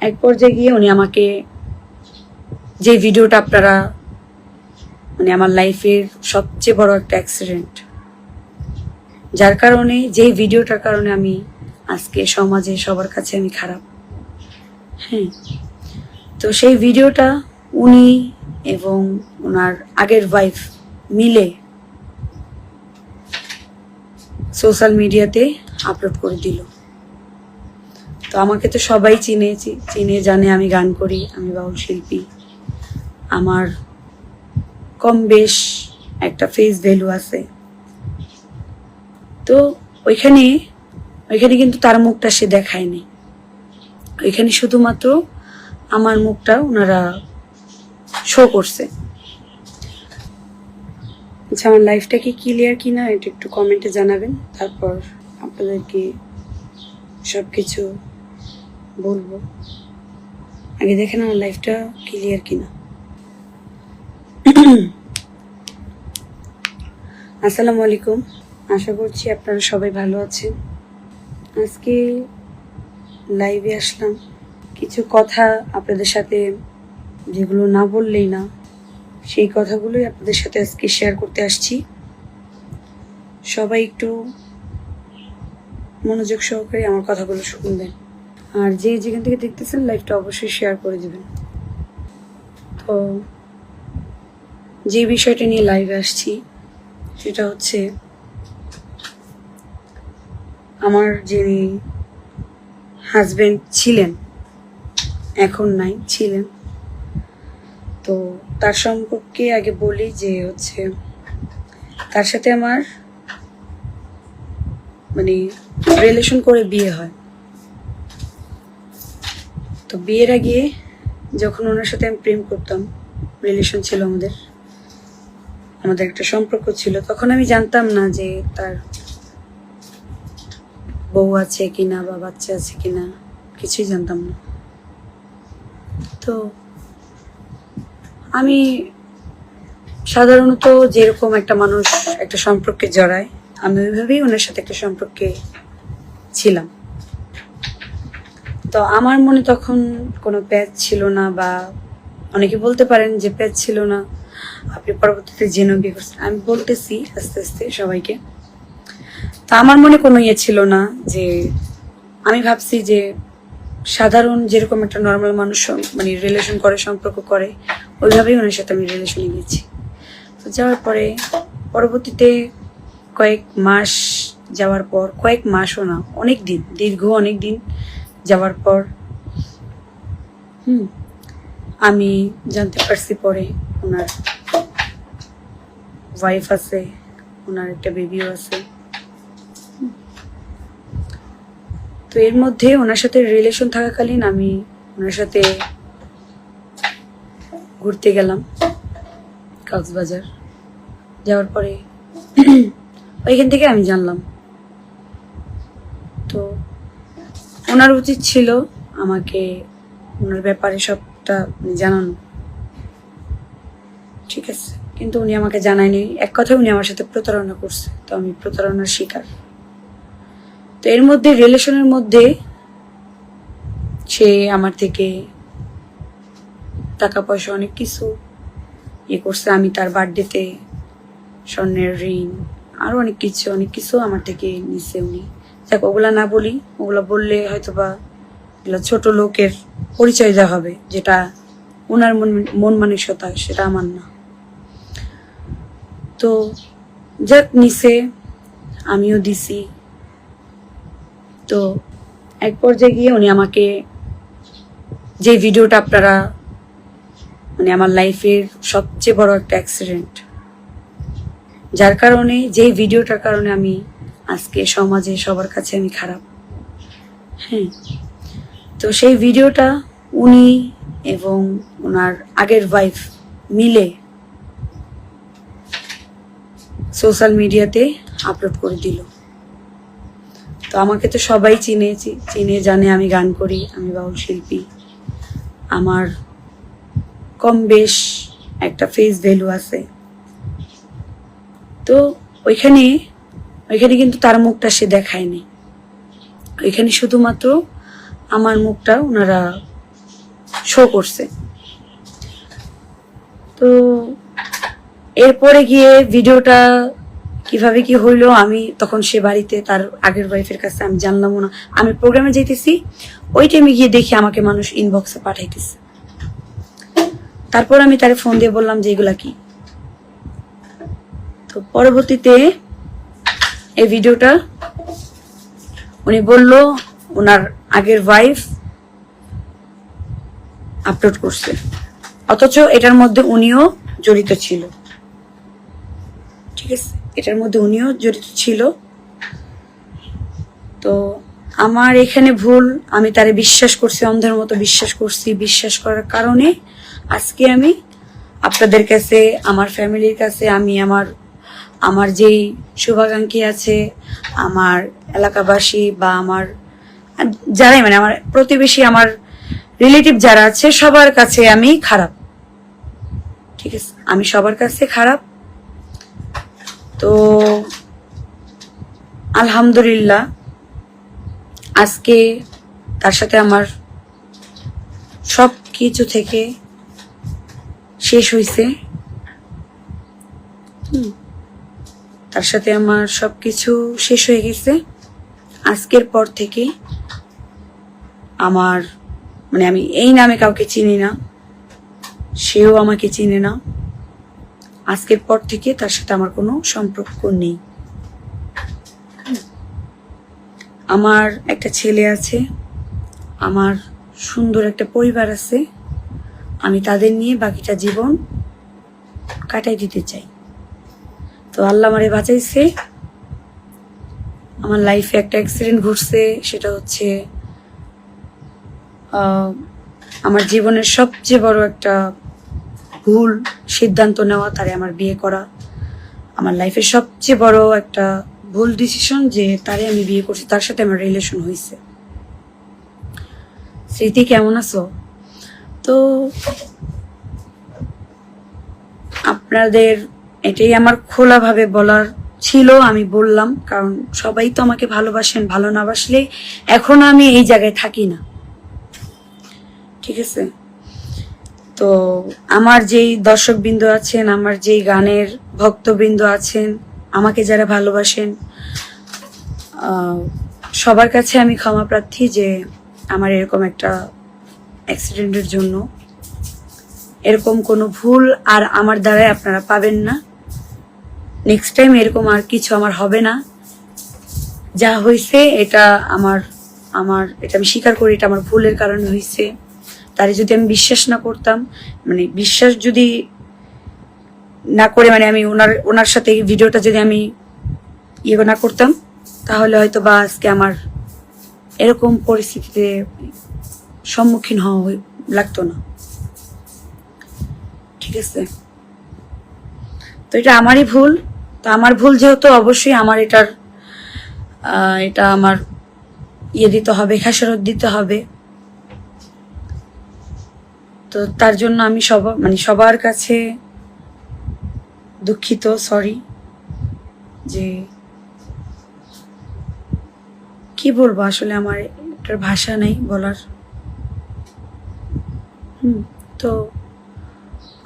এক পর্যায়ে গিয়ে উনি আমাকে যে ভিডিওটা আপনারা মানে আমার লাইফের সবচেয়ে বড় একটা অ্যাক্সিডেন্ট, যার কারণে যেই ভিডিওটার কারণে আমি আজকে সমাজে সবার কাছে আমি খারাপ। হ্যাঁ, তো সেই ভিডিওটা উনি এবং ওনার আগের ওয়াইফ মিলে সোশ্যাল মিডিয়াতে আপলোড করে দিল। তো আমাকে তো সবাই চিনে জানে আমি গান করি, আমি বাউল শিল্পী, আমার কম বেশ একটা ফেস ভ্যালু আছে। তো ওইখানে কিন্তু তার মুখটা সে দেখায়নি, ওইখানে শুধুমাত্র আমার মুখটা ওনারা শো করছে। আচ্ছা, আমার লাইফটা কি ক্লিয়ার কিনা এটা একটু কমেন্টে জানাবেন, তারপর আপনাদেরকে সবকিছু বলবো। আগে দেখেন আমার লাইফটা ক্লিয়ার কিনা। আসসালামু আলাইকুম, আশা করছি আপনারা সবাই ভালো আছেন। আজকে লাইভে আসলাম কিছু কথা আপনাদের সাথে, যেগুলো না বললেই না, সেই কথাগুলোই আপনাদের সাথে আজকে শেয়ার করতে আসছি। সবাই একটু মনোযোগ সহকারে আমার কথাগুলো শুনবেন, আর যে যেখান থেকে দেখতেছেন লাইভটা অবশ্যই শেয়ার করে দেবেন। তো যে বিষয়টা নিয়ে লাইভে আসছি সেটা হচ্ছে আমার যিনি হাজবেন্ড ছিলেন, এখন নাই, ছিলেন, তো তার সম্পর্কে আগে বলি যে হচ্ছে তার সাথে আমার মানে রিলেশন করে বিয়ে হয়। তো বিয়ের আগে যখন ওনার সাথে আমি প্রেম করতাম, রিলেশন ছিল আমাদের একটা সম্পর্ক ছিল, তখন আমি জানতাম না যে তার বউ আছে কিনা বা বাচ্চা আছে কিনা, কিছুই জানতাম না। তো আমি সাধারণত যেরকম একটা মানুষ একটা সম্পর্কে জড়ায়, আমি ওইভাবেই ওনার সাথে একটা সম্পর্কে ছিলাম। তো আমার মনে তখন কোনো প্যাচ ছিল না, বা অনেকে বলতে পারেন যে প্যাচ ছিল না, আপনি পরবর্তীতে জেনে বিয়ে করছেন। আমি বলতেছি আস্তে আস্তে সবাইকে, তো আমার মনে কোনো ইয়ে ছিল না, যে আমি ভাবছি যে সাধারণ যেরকম একটা নর্মাল মানুষ মানে রিলেশন করে, সম্পর্ক করে, ওইভাবেই ওনার সাথে আমি রিলেশনে গেছি। তো যাওয়ার পরে পরবর্তীতে কয়েক মাস যাওয়ার পর, কয়েক মাসও না, অনেক দিন, দীর্ঘ অনেক দিন যাওয়ার পর আমি জানতে পারছি পরে ওনার ওয়াইফ আছে, ওনার একটা বেবিও আছে। তো এর মধ্যে ওনার সাথে রিলেশন থাকাকালীন আমি ওনার সাথে ঘুরতে গেলাম কক্সবাজার। যাওয়ার পরে ওইখান থেকে আমি জানলাম, তো ওনার উচিত ছিল আমাকে ওনার ব্যাপারে সবটা জানানো, ঠিক আছে, কিন্তু উনি আমাকে জানায়নি। এক কথায় উনি আমার সাথে প্রতারণা করছে, তো আমি প্রতারণার শিকার। তো এর মধ্যে রিলেশনের মধ্যে সে আমার থেকে টাকা পয়সা অনেক কিছু ইয়ে করছে। আমি তার বার্থডেতে স্বর্ণের রিং আরো অনেক কিছু আমার থেকে নিছে উনি। দেখ, ওগুলা না বলি, ওগুলা বললে হয়তো বা ছোট লোকের পরিচয় দেওয়া হবে, যেটা ওনার মন মানসিকতা, সেটা আমার না। তো যাক, নিছে, আমিও দিছি। তো এক পর্যায়ে গিয়ে উনি আমাকে যে ভিডিওটা আপনারা মানে আমার লাইফের সবচেয়ে বড় একটা অ্যাক্সিডেন্ট, যার কারণে যেই ভিডিওটার কারণে আমি আজকে সমাজে সবার কাছে আমি খারাপ। হ্যাঁ, তো সেই ভিডিওটা উনি এবং ওনার আগের ওয়াইফ মিলে সোশ্যাল মিডিয়াতে আপলোড করে দিল। তো আমাকে তো সবাই চিনে জানে আমি গান করি, আমি বাউল শিল্পী, আমার কম বেশ একটা ফেস ভ্যালু আছে। তো ওইখানে কিন্তু তার মুখটা সে দেখায়নি, ওইখানে শুধুমাত্র আমার মুখটা ওনারা শো করছে। তো এরপরে গিয়ে ভিডিওটা কিভাবে কি হইলো, আমি তখন সে বাড়িতে তার আগের ওয়াইফের কাছে, আমি জানলামও না। আমি প্রোগ্রামে যাইতেছি, ওই টাইমে গিয়ে দেখি আমাকে মানুষ ইনবক্সে পাঠাইতেছে। তারপর আমি তারে ফোন দিয়ে বললাম যে এগুলা কি। তো পরবর্তীতে এই ভিডিওটা উনি বলল ওনার আগের ওয়াইফ আপলোড করছে, অথচ এটার মধ্যে উনিও জড়িত ছিল। ঠিক আছে, এটার মধ্যে উনিও জড়িত ছিল। তো আমার এখানে ভুল, আমি তারে বিশ্বাস করছি, অন্ধের মতো বিশ্বাস করছি। বিশ্বাস করার কারণে আজকে আমি আপনাদের কাছে, আমার ফ্যামিলির কাছে, আমি আমার যেই শুভাকাঙ্ক্ষী আছে, আমার এলাকাবাসী বা আমার যারাই, মানে আমার প্রতিবেশী, আমার রিলেটিভ যারা আছে, সবার কাছে আমি খারাপ। ঠিক আছে, আমি সবার কাছে খারাপ। তো আলহামদুলিল্লাহ আজকে তার সাথে আমার সব কিছু থেকে শেষ হয়েছে। তার সাথে আমার সবকিছু শেষ হয়ে গেছে। আজকের পর থেকে আমার, মানে আমি এই নামে কাউকে চিনি না, সেও আমাকে চিনে না। আজকের পর থেকে তার সাথে আমার কোনো সম্পর্ক নেই। আমার একটা ছেলে আছে, আমার সুন্দর একটা পরিবার আছে, আমি তাদের নিয়ে বাকিটা জীবন কাটাই দিতে চাই। তো আল্লাহ আমারে বাঁচাইছে। আমার লাইফে একটা অ্যাক্সিডেন্ট ঘটছে, সেটা হচ্ছে আমার জীবনের সবচেয়ে বড় একটা ভুল সিদ্ধান্ত নেওয়া, তারে আমার বিয়ে করা। আমার লাইফের সবচেয়ে বড় একটা ভুল ডিসিশন যে তারে আমি বিয়ে করছি, তার সাথে আমার রিলেশন হয়েছে। স্মৃতি কেমন আছো? তো আপনাদের এটাই আমার খোলাভাবে বলার ছিল, আমি বললাম। কারণ সবাই তো আমাকে ভালোবাসেন, ভালো না বাসলে এখন আমি এই জায়গায় থাকি না। ঠিক আছে, তো আমার যেই দর্শকবৃন্দ আছেন, আমার যেই গানের ভক্তবৃন্দ আছেন, আমাকে যারা ভালোবাসেন, সবার কাছে আমি ক্ষমা প্রার্থী যে আমার এরকম একটা অ্যাক্সিডেন্টের জন্য। এরকম কোনো ভুল আর আমার দ্বারাই আপনারা পাবেন না। নেক্সট টাইম এরকম আর কিছু আমার হবে না। যা হয়েছে এটা এটা আমি স্বীকার করি, এটা আমার ভুলের কারণে হয়েছে। তারে যদি আমি বিশ্বাস না করতাম, মানে বিশ্বাস যদি না করে, মানে আমি ওনার সাথে এই ভিডিওটা যদি আমি ইয়ে না করতাম, তাহলে হয়তো বা আজকে আমার এরকম পরিস্থিতিতে সম্মুখীন হওয়া লাগতো না। ঠিক আছে, তো এটা আমারই ভুল। তো আমার ভুল যেহেতু, অবশ্যই আমার এটা আমার ইয়ে দিতে হবে, খেসারত দিতে হবে। তো তার জন্য আমি সবার কাছে দুঃখিত, সরি। যে কি বলবো, আসলে আমার এটার ভাষা নেই বলার। তো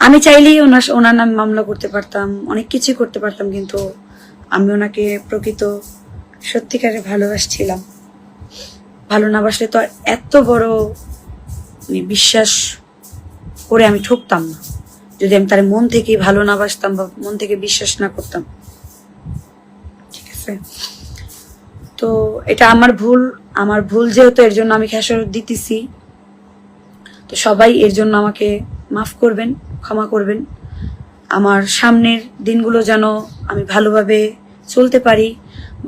আমি চাইলেই ওনার নামে মামলা করতে পারতাম, অনেক কিছু করতে পারতাম, কিন্তু আমি ওনাকে প্রকৃত সত্যিকারে ভালোবাসছিলাম। ভালো না বাসলে তো এত বড় বিশ্বাস করে আমি ঠকতাম না, যদি আমি তার মন থেকে ভালো না বাসতাম বা মন থেকে বিশ্বাস না করতাম। ঠিক আছে, তো এটা আমার ভুল যেহেতু, এর জন্য আমি খেসারত দিতেছি। তো সবাই এর জন্য আমাকে মাফ করবেন, ক্ষমা করবেন। আমার সামনের দিনগুলো যেন আমি ভালোভাবে চলতে পারি,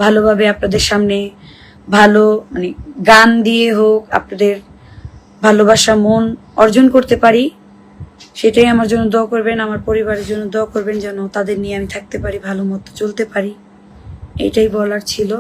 ভালোভাবে আপনাদের সামনে ভালো, মানে গান দিয়ে হোক আপনাদের ভালোবাসা মন অর্জন করতে পারি, সেটাই আমার জন্য দোয়া করবেন। আমার পরিবারের জন্য দোয়া করবেন, যেন তাদের নিয়ে আমি থাকতে পারি, ভালো মতো চলতে পারি। এটাই বলার ছিল।